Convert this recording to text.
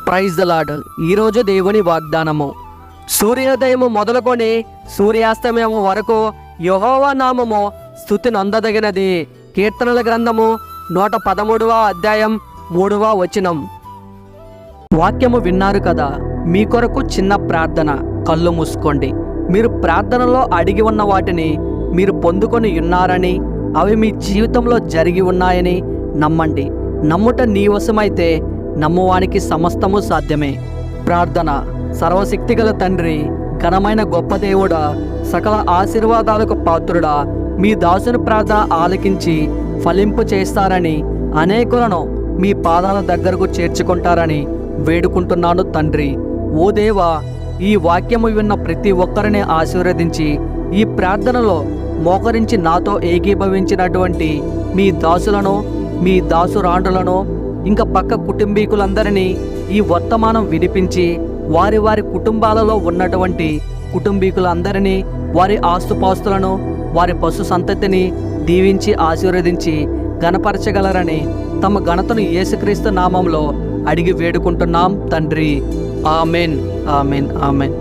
Praise the lord. ఈరోజు దేవుని వాగ్దానము. సూర్యోదయము మొదలుకొని సూర్యాస్తమయము వరకు యెహోవా నామము స్తుతి నొందదగినది. కీర్తనల గ్రంథము 113వ అధ్యాయం 3వ వచనం. వాక్యము విన్నారు కదా. మీ కొరకు చిన్న ప్రార్థన. కళ్ళు మూసుకోండి. మీరు ప్రార్థనలో అడిగి ఉన్న వాటిని మీరు పొందుకొని ఉన్నారని, అవి మీ జీవితంలో జరిగి ఉన్నాయని నమ్మండి. నమ్ముట నీ వశమైతే నమ్మువానికి సమస్తము సాధ్యమే. ప్రార్థన. సర్వశక్తిగల తండ్రి, ఘనమైన గొప్ప దేవుడా, సకల ఆశీర్వాదాలకు పాత్రుడా, మీ దాసుని ప్రార్థన ఆలకించి ఫలింపు చేస్తారని, అనేకులను మీ పాదాల దగ్గరకు చేర్చుకుంటారని వేడుకుంటున్నాను తండ్రి. ఓ దేవా, ఈ వాక్యము విన్న ప్రతి ఒక్కరిని ఆశీర్వదించి, ఈ ప్రార్థనలో మోకరించి నాతో ఏకీభవించినటువంటి మీ దాసులను, మీ దాసురాండ్రులను, ఇంకా పక్క కుటుంబీకులందరినీ ఈ వర్తమానం వినిపించి, వారి వారి కుటుంబాలలో ఉన్నటువంటి కుటుంబీకులందరినీ, వారి ఆస్తుపాస్తులను, వారి పశు సంతతిని దీవించి ఆశీర్వదించి ఘనపరచగలరని తమ ఘనతను యేసుక్రీస్తు నామంలో అడిగి వేడుకుంటున్నాం తండ్రి. Amen, amen, amen.